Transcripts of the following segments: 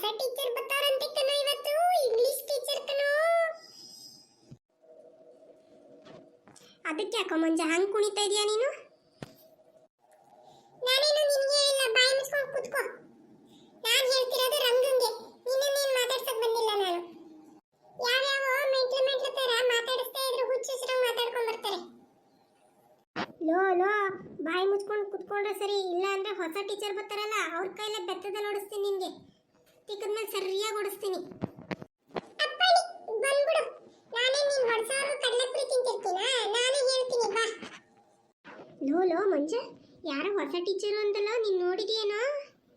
ಹೊಸ ಟೀಚರ್ ಬರ್ತಾರಂತೆ ಕಣೋ ಇವತ್ತು, ಇಂಗ್ಲಿಷ್ ಟೀಚರ್ ಕಣೋ. ಅದಕ್ಕೆ ಯಾಕೋ ಮಂಜ ಹಂಗ್ ಕುಣಿತಾ ಇದೀಯಾ ನೀನು? ನಾನೇನು ನಿನಗೆ ಹೇಳಿಲ್ಲ, ಬಾಯಿ ಮುಚ್ಕೊಂಡು ಕೂತ್ಕೋ. ನಾನು ಹೇಳ್ತಿರೋದು ರಂಗಂಗೆ, ನಿನ್ನನ್ನೇನು ಮಾತಾಡ್ಸಕ್ ಬಂದಿಲ್ಲ ನಾನು. ಯಾವ್ಯಾವ ಮೆಂಟ್ಲ ತರ ಮಾತಾಡಿಸ್ತಾ ಇದ್ರು ಹುಚ್ಚುಚ್ಚಾಗಿ ಮಾತಾಡ್ಕೊಂಡ್ ಬರ್ತಾರೆ. ಲೋ ಬಾಯಿ ಮುಚ್ಕೊಂಡು ಕುತ್ಕೊಂಡ್ರೆ ಸರಿ, ಇಲ್ಲ ಅಂದ್ರೆ ಹೊಸ ಟೀಚರ್ ಬರ್ತಾರಲ್ಲ ಅವ್ರ ಕೈಲೇ ಬೆತ್ತದಲ್ಲಿ ಓಡಿಸ್ತೀನಿ ನಿನ್ಗೆ. ತಿಕ್ಕದ್ಮೇಲೆ ಸರಿಯಾಗಿ ಓಡಿಸ್ತೀನಿ. ಅಪ್ಪಣಿ ಬಂದ್ಬಿಡು, ನಾನೇ ನೀನ್ ಹೊಡ್ಸೋರು ಕಡಲೆಪುರಿ ತಿಂತಿರ್ತೀನ, ನಾನೇ ಹೇಳ್ತೀನಿ ಬಾ. ಲೋ ಮಂಜ, ಯಾರೋ ಹೊಸ ಟೀಚರು ಅಂತಲ್ಲ, ನೀನ್ ನೋಡಿದೀಯೇನೋ?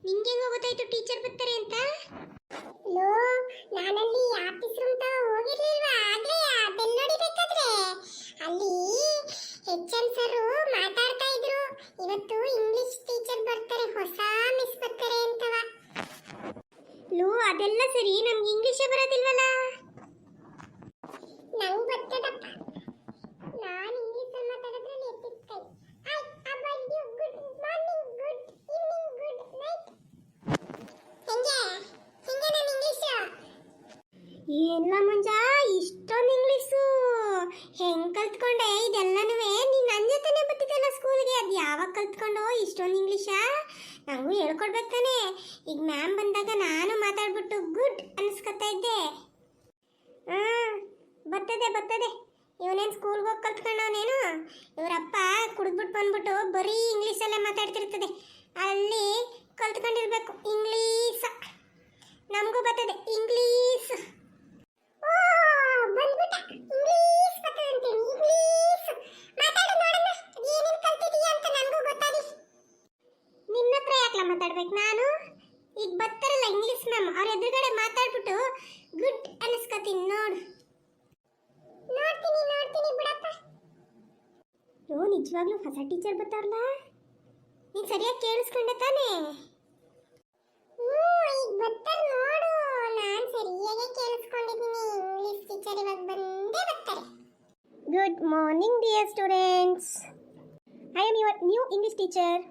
ನಿಂಗೆ ಹೆಂಗ ಗೊತ್ತಾಯ್ತು ಟೀಚರ್ ಬರ್ತಾರೆ ಅಂತ? ಲೋ ನಾನಲ್ಲಿ ಆಫೀಸ್ ರೂಮ್ ತ ಹೋಗಿರ್ಲಿಲ್ವಾ ಆಗ್ಲೇ ಬೆಲ್ ಹೊಡಿಬೇಕಾದ್ರೆ ಅಲ್ಲಿ HM ಸರ್ ಮಾತಾಡ್ತಾ ಇದ್ರು, ಇವತ್ತು ಇಂಗ್ಲಿಷ್ ಟೀಚರ್ ಬರ್ತಾರೆ, ಹೊಸ ಮಿಸ್ ಬರ್ತಾರೆ ಅಂತವ. ಲೋ ಅದೆಲ್ಲ ಸರಿ, ನಮ್ಗೆ ಇಂಗ್ಲಿಷೇ ಬರೋದಿಲ್ವಲ್ಲ. ನಂಗೆ ಬರ್ತದಪ್ಪ, ನಾನು ಇಂಗ್ಲಿಷ್ ಅಲ್ಲಿ ಮಾತಾಡಿದ್ರೆ ಎತ್ತಿದ ಕೈ. I obey you, good morning, good evening, good night. ಹೆಂಗೆ ನಾನು ಇಂಗ್ಲಿಷ್ ಏನಿಲ್ಲ ಮಂಜ, ಇಷ್ಟೊಂದು ಇಂಗ್ಲಿಷು ಹೆಂಗ್ ಕಲ್ತ್ಕೊಂಡೆ ಇದೆಲ್ಲನೂ? ನೀನ್ ನನ್ನ ಜೊತೆನೆ ಬರ್ತಿದ್ದಲ್ಲ ಸ್ಕೂಲ್ಗೆ, ಅದು ಯಾವಾಗ ಕಲ್ತ್ಕೊಂಡು ಇಷ್ಟೊಂದು ಇಂಗ್ಲಿಷಾ? ನಂಗೂ ಹೇಳ್ಕೊಡ್ಬೇಕು ತಾನೆ. ಈಗ ಮ್ಯಾಮ್ ಬಂದಾಗ ನಾನು ಮಾತಾಡ್ಬಿಟ್ಟು ಗುಡ್ ಅನ್ಸ್ಕೊತಾ ಇದ್ದೆ. ಬರ್ತದೆ. ಇವನೇನು ಸ್ಕೂಲ್ಗೆ ಹೋಗಿ ಕಲ್ತ್ಕೊಂಡವನೇನು? ಇವರಪ್ಪ ಕುಡಿದ್ಬಿಟ್ಟು ಬಂದ್ಬಿಟ್ಟು ಬರೀ ಇಂಗ್ಲೀಷಲ್ಲೇ ಮಾತಾಡ್ತಿರ್ತದೆ, ಅಲ್ಲಿ ಕಲ್ತ್ಕೊಂಡಿರ್ಬೇಕು ಇಂಗ್ಲೀಷ್. ನಮಗೂ ಬರ್ತದೆ ಇಂಗ್ಲೀಷ್. ಬಂದ್ಬಿಟ್ಟ, ಇಂಗ್ಲೀಷ್ ಬರ್ತದೆ ಅಂತೀನಿ, ಇಂಗ್ಲೀಷ್ ಮಾತಾಡು ನೋಡೋಣ, ಏನೇನು ಕಲ್ತಿದೀಯ ಅಂತ ನನಗೂ ಗೊತ್ತಾಗಿ. ನಿನ್ನ ಹತ್ರ ಯಾಕಲ ಮಾತಾಡ್ಬೇಕು ನಾನು? ಈಗ ಬರ್ತಾರಲ್ಲ ಇಂಗ್ಲೀಷ್ ಮ್ಯಾಮ್, ಅವ್ರ ಎದುರುಗಡೆ ಮಾತಾಡ್ಬಿಟ್ಟು ಗುಡ್ ಅನಿಸ್ಕೊತೀನಿ ನೋಡು. ನೋಡ್ತೀನಿ ಬಿಡಪ್ಪ. ನಿಜವಾಗ್ಲೂ ಹೊಸ ಟೀಚರ್ ಬರ್ತಾರಲ್ಲ, ನೀನು ಸರಿಯಾಗಿ ಕೇಳಿಸ್ಕೊಂಡೆ ತಾನೇ? ಈಗ ಬರ್ತಾರೆ ನೋಡು, ನಾನು ಸರಿಯಾಗಿ ಕೇಳಿಸ್ಕೊಂಡಿದ್ದೀನಿ. ಇಂಗ್ಲಿಷ್ ಟೀಚರ್ ಇವಾಗ ಬಂದೇ ಬರ್ತಾರೆ. Good morning dear students, I am your new English teacher.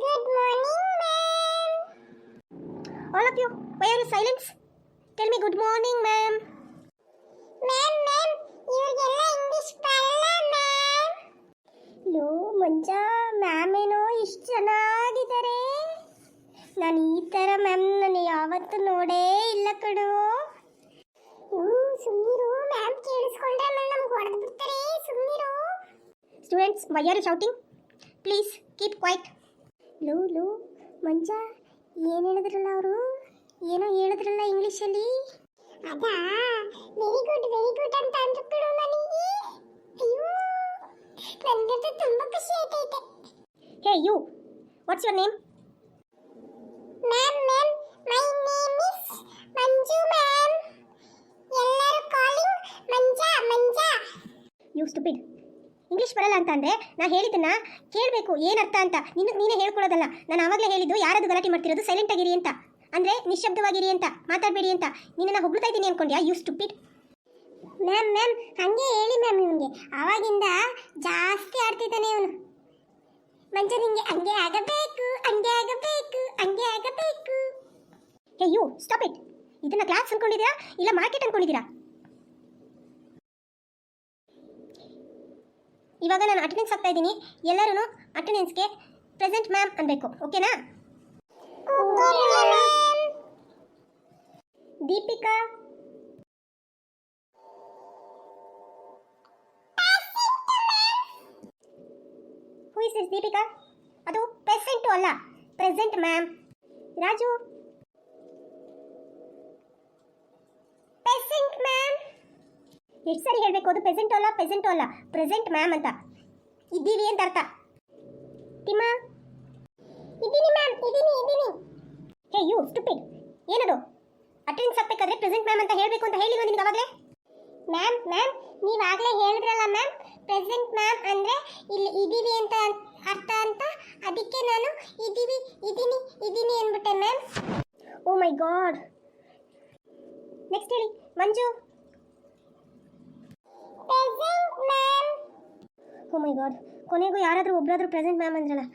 Good morning ma'am. All of you, why are you silence? Tell me good morning ma'am. Ma'am ಇವ್ರಿಗೆಲ್ಲ ಇಂಗ್ಲಿಷ್ ಬರಲ್ಲ ಮ್ಯಾಮ್. ಲೋ ಮಂಜ, ಮ್ಯಾಮ್ ಏನೋ ಇಷ್ಟು ಚೆನ್ನಾಗಿದ್ದಾರೆ, ನಾನು ಈ ಥರ ಮ್ಯಾಮ್ ನಾನು ಯಾವತ್ತೂ ನೋಡೇ ಇಲ್ಲ ಕಣೋ. ಸುಮ್ಮನಿರು, ಮ್ಯಾಮ್ ಕೇಳಿಸ್ಕೊಂಡ್ರೆ ಆಮೇಲೆ ನಮ್ಗೆ ಹೊಡೆದು ಬಿಡ್ತಾರೆ, ಸುಮ್ಮನಿರು. Students, why are you shouting? Please keep quiet. ಲೋ ಮಂಜ, ಏನು ಹೇಳಿದ್ರಲ್ಲ ಅವರು? ಏನೋ ಹೇಳಿದ್ರಲ್ಲ ಇಂಗ್ಲೀಷಲ್ಲಿ? ಅದಾ ವೆರಿ ಗುಡ್ ಅಂತ ಅಂದ್ರು ಕಣೋ ನನಗೆ. ಅಯ್ಯೋ ನನಗಂತೂ ತುಂಬ ಖುಷಿ ಆಯ್ತೈತೆ. Hey you, what's your name? Ma'am my name is Manju ma'am. ಎಲ್ಲರೂ calling Manja. You stupid. English ಬರಲ್ಲ ಅಂತ ಅಂದರೆ ನಾ ಹೇಳಿದ್ದನ್ನ ಕೇಳಬೇಕು, ಏನರ್ಥ ಅಂತ ನೀನೇ ಹೇಳ್ಕೊಳ್ಳೋದಲ್ಲ. ನಾನು ಆವಾಗಲೇ ಹೇಳಿದ್ದು ಯಾರದು ಗಲಾಟೆ ಮಾಡ್ತಿರೋದು, ಸೈಲೆಂಟ್ ಆಗಿರಿ ಅಂತ, ಅಂದರೆ ನಿಶ್ಶಬ್ದವಾಗಿರಿ ಅಂತ, ಮಾತಾಡಬೇಡಿ ಅಂತ. ನಿನ್ನನ್ನು ಹೊಗಳ್ತಾ ಇದ್ದೀನಿ ಅನ್ಕೊಂಡ್ಯಾ? You stupid. ಮ್ಯಾಮ್ ಹಾಗೆ ಹೇಳಿ ಮ್ಯಾಮ್, ಇವನಿಗೆ ಆವಾಗಿಂದ ಜಾಸ್ತಿ ಆಡ್ತಿದ್ದಾನೆ ಇವನು. ಮಂಜ ನಿಂಗೆ ಹಂಗೆ ಆಗಬೇಕು. Hey you stop it. ಇದನ್ನ ಕ್ಲಾಸ್ ಅನ್ಕೊಂಡಿದ್ದೀರಾ ಇಲ್ಲ ಮಾರ್ಕೆಟ್ ಅನ್ಕೊಂಡಿದ್ದೀರಾ? ಇವಾಗ ನಾನು ಅಟೆಂಡೆನ್ಸ್ ಆಗ್ತಾ ಇದ್ದೀನಿ, ಎಲ್ಲರೂ ಅಟೆಂಡೆನ್ಸ್ಗೆ ಪ್ರೆಸೆಂಟ್ ಮ್ಯಾಮ್ ಅನ್ಬೇಕು, ಓಕೆನಾ? Deepika, who is this Deepika? ಅದು ಪೆಸೆಂಟು ಅಲ್ಲ, present ma'am. Raju, peasant ma'am. ಎಷ್ಟು ಸರಿ ಹೇಳಬೇಕು? ಅದು ಪೆಸೆಂಟು ಅಲ್ಲ, ಪ್ರೆಸೆಂಟ್ ಮ್ಯಾಮ್ ಅಂತ. ಇದ್ದೀವಿ ಅಂತ ಅರ್ಥ. ತಿಮ್ಮ, ಇದ್ದೀನಿ ಮ್ಯಾಮ್, ಇದ್ದೀನಿ. ಹೇ ಯು ಸ್ಟುಪಿಡ್, ಏನದು? ಅಟೆಂಡೆನ್ಸ್ ಹಾಕಬೇಕಾದ್ರೆ ಪ್ರೆಸೆಂಟ್ ಮ್ಯಾಮ್ ಅಂತ ಹೇಳಬೇಕು ಅಂತ ಹೇಳಿಲ್ವ ನಿಮ್ಗೆ ಅವಾಗಲೇ? ಮ್ಯಾಮ್ ನೀವಾಗಲೇ ಹೇಳಿದ್ರಲ್ಲ ಮ್ಯಾಮ್, ಪ್ರೆಸೆಂಟ್ ಮ್ಯಾಮ್ ಅಂದರೆ ಇಲ್ಲಿ ಇದ್ದೀವಿ ಅಂತ ಅರ್ಥ ಅಂತ, ಅದಕ್ಕೆ ನಾನು ಇದ್ದೀನಿ ಅಂದ್ಬಿಟ್ಟೆ ma'am. Oh my god. Next ಹೇಳಿ Manju. Present ma'am. Oh my god, ಕೊನೆಗೂ ಯಾರಾದರೂ ಒಬ್ಬರಾದರೂ ಪ್ರೆಸೆಂಟ್ ಮ್ಯಾಮ್ ಅಂದ್ರಲ್ಲ,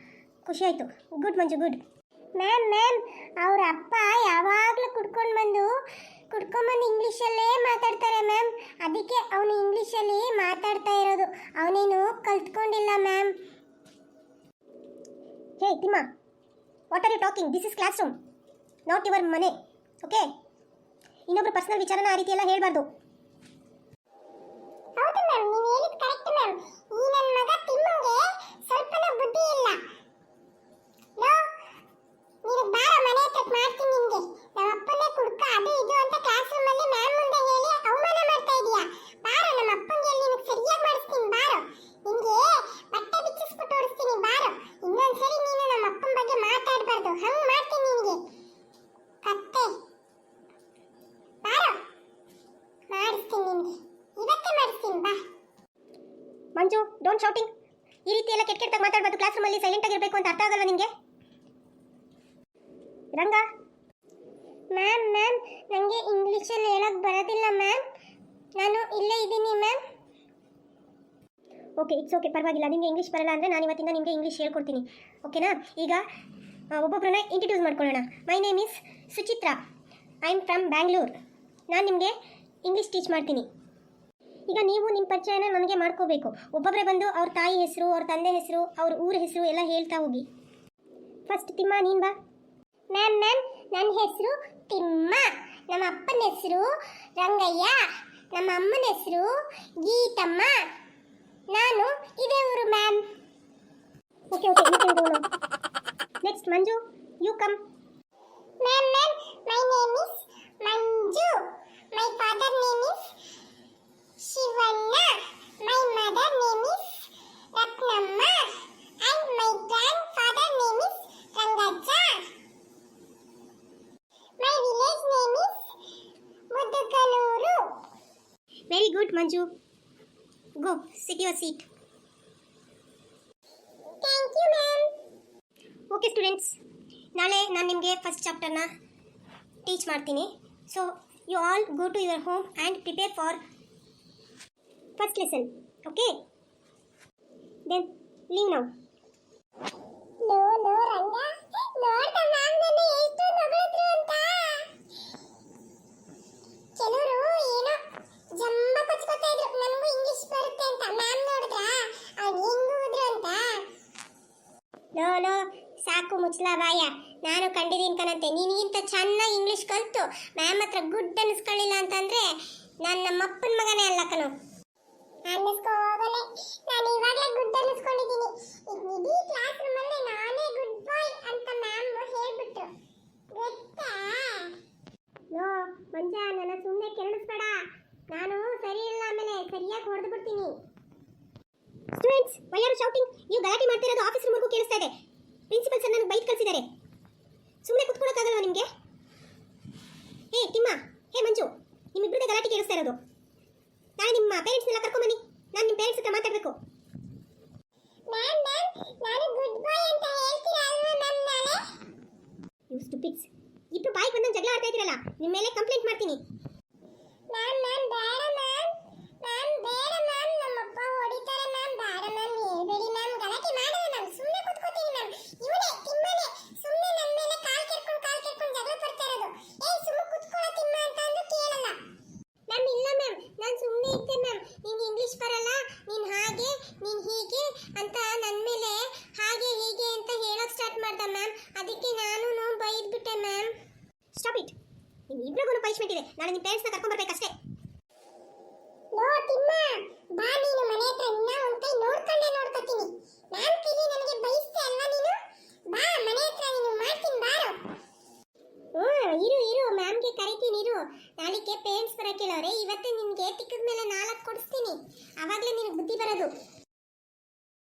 ಖುಷಿ ಆಯಿತು. ಗುಡ್ ಮಂಜು, ಗುಡ್. ಮ್ಯಾಮ್ ಅವ್ರ ಅಪ್ಪ ಯಾವಾಗಲೂ ಕುಡ್ಕೊಂಡ್ಬಂದು ಇಂಗ್ಲೀಷಲ್ಲೇ ಮಾತಾಡ್ತಾರೆ ಮ್ಯಾಮ್. ಅದಕ್ಕೆ ಅವನು ಇಂಗ್ಲೀಷಲ್ಲಿ ಮಾತಾಡ್ತಾ ಇರೋದು, ಅವನೇನು ಕಲ್ತ್ಕೊಂಡಿಲ್ಲ ma'am. Hey Timma, what are you talking? This is classroom, not your ಮನೆ. ಓಕೆ, ಇನ್ನೊಬ್ರು ಪರ್ಸನಲ್ ವಿಚಾರನ ಆ ರೀತಿ ಎಲ್ಲ ಹೇಳಬಾರ್ದು. ಹೌದು ಮ್ಯಾಮ್, ನೀವು ಹೇಳಿದ್ದು ಕರೆಕ್ಟ್ ಮ್ಯಾಮ್. ಈ ನನ್ನ ಮಗ ತಿಮ್ಮಂಗೆ ಸ್ವಲ್ಪನೂ ಬುದ್ಧಿ ಇಲ್ಲ. ನೀನು ಬಾರೋ ಮನೆ ಹತ್ರ ಮಾಡ್ತೀನಿ ನಿಮಗೆ. ನಮ್ಮ ಅಪ್ಪನೇ ಕುಡ್ಕ ಅದು ಇದು ಅಂತ ಕ್ಲಾಸ್ ರೂಮಲ್ಲಿ ಮ್ಯಾಮ್ ಮುಂದೆ ಹೇಳಿ ಅವಮಾನ ಮಾಡ್ತಾ ಇದೀಯಾ. ಬಾರೋ, ನಮ್ಮ ಅಪ್ಪಂಗೆ ಹೇಳಿ ನಿನಗೆ ಸರಿಯಾಗಿ ಮಾಡಿಸ್ತೀನಿ. ಬಾರೋ, ನಿನಗೆ ಬಟ್ಟೆ ಬಿಚ್ಚಿಸ್ಬಿಟ್ಟು ಓಡಿಸ್ತೀನಿ. ಬಾರೋ, ಇನ್ನೊಂದ್ಸರಿ ನೀನು ನಮ್ಮ ಅಪ್ಪನ ಬಗ್ಗೆ ಮಾತಾಡಬಾರ್ದು. ಹಂಗೆ ಮಾಡ್ತೀನಿ ನಿನಗೆ ಕತ್ತೆ. ಬಾರೋ, ಮಾಡಿಸ್ತೀನಿ ನಿನಗೆ, ಇವತ್ತೇ ಮಾಡಿಸ್ತೀನಿ. ಬಾ ಮಂಜು, ಡೋಂಟ್ ಶೌಟಿಂಗ್. ಈ ರೀತಿ ಎಲ್ಲ ಕೆಟ್ಟ ಕೆಟ್ಟದಾಗ ಮಾತಾಡಬಾರ್ದು. ಕ್ಲಾಸ್ ರೂಮಲ್ಲಿ ಸೈಲೆಂಟ್ ಆಗಿರಬೇಕು ಅಂತ ಅರ್ಥ ಆಗಲ್ಲ ನಿಮಗೆ? ರಂಗ ಮ್ಯಾಮ್, ನನಗೆ ಇಂಗ್ಲೀಷಲ್ಲಿ ಹೇಳೋಕ್ಕೆ ಬರೋದಿಲ್ಲ ಮ್ಯಾಮ್. ನಾನು ಇಲ್ಲೇ ಇದ್ದೀನಿ ಮ್ಯಾಮ್. ಓಕೆ, ಇಟ್ಸ್ ಓಕೆ, ಪರವಾಗಿಲ್ಲ. ನಿಮಗೆ ಇಂಗ್ಲೀಷ್ ಬರಲ್ಲ ಅಂದರೆ ನಾನು ಇವತ್ತಿಂದ ನಿಮಗೆ ಇಂಗ್ಲೀಷ್ ಹೇಳ್ಕೊಡ್ತೀನಿ. ಓಕೆನಾ? ಈಗ ಒಬ್ಬೊಬ್ಬರನ್ನ ಇಂಟ್ರಡ್ಯೂಸ್ ಮಾಡ್ಕೊಳ್ಳೋಣ. ಮೈ name is Suchitra. I am from Bangalore. ನಾನು ನಿಮಗೆ ಇಂಗ್ಲೀಷ್ ಟೀಚ್ ಮಾಡ್ತೀನಿ. ಈಗ ನೀವು ನಿಮ್ಮ ಪರಿಚಯನ ನನಗೆ ಮಾಡ್ಕೋಬೇಕು. ಒಬ್ಬೊಬ್ಬರೇ ಬಂದು ಅವ್ರ ತಾಯಿ ಹೆಸರು, ಅವ್ರ ತಂದೆ ಹೆಸರು, ಅವ್ರ ಊರ ಹೆಸರು ಎಲ್ಲ ಹೇಳ್ತಾ ಹೋಗಿ. ಫಸ್ಟ್ ತಿಮ್ಮ, ನೀನು ಬಾ. ಮ್ಯಾಮ್, ನನ್ನ ಹೆಸರು ತಿಮ್ಮ. ನಮ್ಮ ಅಪ್ಪನ ಹೆಸರು ರಂಗಯ್ಯ. ನಮ್ಮ ಅಮ್ಮನ ಹೆಸರು ಗೀತಮ್ಮ. ನಾನು ಇದೇ ಊರು ma'am. Okay, next Manju, you come. Ma'am, my name is Manju. My father name is Shivanna. My mother name is Ratnamma. And my grandfather name is Rangajja. My village name is Mudugaluru. Very good, Manju. Go, sit your seat. Thank you, ma'am. Okay, students. ನಾಳೆ ನಾನು ನಿಮಗೆ first ಚಾಪ್ಟರ್ನ teach ಮಾಡ್ತೀನಿ. So you all go to your home and prepare for first lesson. Okay, then leave now. ಲೋ ರಂಗ, ನೋಡ್ದ ma'am ನನ್ನ ಎಷ್ಟು ನಗಳಿದ್ರು ಅಂತ. ಕೆಲವರು ಏನೋ ಜಂಬ ಕೊಚ್ಕೋತಾ ಇದ್ರು, ನನಗೂ ಇಂಗ್ಲಿಷ್ ಬರುತ್ತೆ ಅಂತ. ಮ್ಯಾಮ್ ನೋಡಿದ್ರ ಅವ್ರು ಹೆಂಗ್ ಹೋದ್ರು ಅಂತ. ಲೋ ಸಾಕು ಮುಚ್ಚಲ ಬಾಯ. ನಾನು ಕಂಡಿದ್ದೀನಿ ಕಣಂತೆ, ನಿನಗಿಂತ ಚೆನ್ನಾಗಿ ಇಂಗ್ಲಿಷ್ ಕಲಿತು ಮ್ಯಾಮ್ ಹತ್ರ ಗುಡ್ ಅನ್ನಿಸ್ಕೊಳ್ಳಿಲ್ಲ ಅಂತಂದ್ರೆ ನಾನು ನಮ್ಮಪ್ಪನ ಮಗನೇ ಅಲ್ಲ ಕಣೋ. ಅನ್ನಿಸ್ಕೋ ಹೋಗಲೆ, ನಾನು ಇವಾಗಲೇ ಗುಡ್ ಅನ್ನಿಸ್ಕೊಂಡಿದ್ದೀನಿ. ಇಡೀ ಕ್ಲಾಸ್ ರೂಮಲ್ಲಿ ನಾನೇ ಗುಡ್ ಬಾಯ್ ಅಂತ ಮ್ಯಾಮ್ ಹೇಳ್ಬಿಟ್ರು, ಗೊತ್ತಾ? ಲೋ ಮಂಜ, ನನ್ನ ಸುಮ್ಮನೆ ಕೆರಳಿಸ್ಬೇಡ. ನಾನು ಸರಿ ಇಲ್ಲ, ಆಮೇಲೆ ಸರಿಯಾಗಿ ಹೊಡೆದು ಬಿಡ್ತೀನಿ. Students, why R shouting? ನೀವು ಗಲಾಟೆ ಮಾಡ್ತಿರೋದು ಆಫೀಸ್ ರೂಮ್ಗೂ ಕೇಳಿಸ್ತಾ ಇದೆ. ಪ್ರಿನ್ಸಿಪಲ್ ಸರ್ ನನಗೆ ಬೈಟ್ ಕಳಿಸಿದ್ದಾರೆ. ಸುಮ್ಮನೆ ಕುತ್ಕೊಳ್ಳೋಕ್ಕಾಗಲ್ವಾ ನಿಮಗೆ? ಹೇ ತಿಮ್ಮ, ಹೇ ಮಂಜು, ನಿಮ್ಮಿಬ್ಬರದೇ ಗಲಾಟೆ ಕೇಳಿಸ್ತಾ ಇರೋದು. ನಾಳೆ ನಿಮ್ಮ ಪೇರೆಂಟ್ಸ್ನೆಲ್ಲ ಕರ್ಕೊಂಬನ್ನಿ, ನಾನು ನಿಮ್ಮ ಪೇರೆಂಟ್ಸ್ ಹತ್ರ ಮಾತಾಡಬೇಕು. ಮ್ಯಾಮ್, ನಾನು ಗುಡ್ ಬಾಯ್ ಅಂತ ಹೇಳ್ತೀರಾ ಅಲ್ವಾ ಮ್ಯಾಮ್ ನಾಳೆ? ಯು ಸ್ಟುಪಿಡ್ಸ್, ಇಬ್ರು ಬಾಯಿಗೆ ಬಂದಂಗೆ ಜಗಳ ಆಡ್ತಾ ಇದ್ದೀರಲ್ಲ, ನಿಮ್ಮ ಮೇಲೆ ಕಂಪ್ಲೇಂಟ್ ಮಾಡ್ತೀನಿ. ಮ್ಯಾಮ್ ಬೇಡ ಮ್ಯಾಮ್, ಬೇಡ ಮ್ಯಾಮ್, ನಮ್ಮಪ್ಪ ಹೊಡಿತಾರೆ ಮ್ಯಾಮ್. ಬೇಡ ಮ್ಯಾಮ್, ಹೇಳ್ಬೇಡಿ ಮ್ಯಾಮ್, ಗಲಾಟೆ ಮಾಡೋದು ಮ್ಯಾಮ್. ಸುಮ್ಮನೆ ಕೂತ್ಕೋತೀನಿ ಮ್ಯಾಮ್. ಇವನೇ ತಿಮ್ಮನೆ ಸುಮ್ಮನೆ ನನ್ನ ಮೇಲೆ ಕಾಲ್ ಕೆರ್ಕೊಂಡು ಜಗಳ ಪಡ್ತಾ ಇರೋದು. ಏನ್ ಸುಮ್ಮನೆ ಕೂತ್ಕೊಳ್ಳೋ ತಿಮ್ಮ ಅಂತ ಅಂದು ಕೇಳಲ್ಲ ಮ್ಯಾಮ್. ಇಲ್ಲ ಮ್ಯಾಮ್, ನಾನು ಸುಮ್ಮನೆ ಇದ್ದೆ ಮ್ಯಾಮ್. ನಿಂಗೆ ಇಂಗ್ಲಿಷ್ ಬರಲ್ಲ, ನೀನು ಹಾಗೆ ನೀನು ಹೀಗೆ ಅಂತ ನನ್ನ ಮೇಲೆ ಹಾಗೆ ಹೀಗೆ ಅಂತ ಹೇಳೋಕೆ ಸ್ಟಾರ್ಟ್ ಮಾಡ್ದೆ ಮ್ಯಾಮ್. ಅದಕ್ಕೆ ನಾನು ಬೈದ್ಬಿಟ್ಟೆ ಮ್ಯಾಮ್. Stop it. ನಿಮ್ಮ ಇಬ್ಬರಿಗೂ ಪನಿಷ್ಮೆಂಟ್ ಇದೆ. ನಾನು ನಿಮ್ಮ ಪೇರೆಂಟ್ಸ್ನ ಕರ್ಕೊಂಡ್ಬರ್ಬೇಕಷ್ಟೇ. ಲೋ ತಿಮ್ಮ, ಬಾ ನೀನು ಮನೆ ಹತ್ರ. ನಿನ್ನ ಒಂದು ಕೈ ನೋಡ್ಕೋತೀನಿ. ಮ್ಯಾಮ್ ಕೈಲಿ ನನಗೆ ಬೈಸ್ತೆ ಅಲ್ವಾ ನೀನು? ಬಾ ಮನೆ ಹತ್ರ, ನೀನು ಮಾಡ್ತೀನಿ ಬಾರೋ. ಇರು ಮ್ಯಾಮ್ಗೆ ಕರಿತೀನಿ ಇರು. ನಾಳೆಗೆ ಪೇರೆಂಟ್ಸ್ ಬರೋಕೆ ಹೇಳೋರೆ. ಇವತ್ತೇ ನಿನಗೆ ಟಿಕ್ಕದ ಮೇಲೆ 4 ಕೊಡಿಸ್ತೀನಿ, ಆವಾಗಲೇ ನಿನಗೆ ಬುದ್ಧಿ ಬರೋದು.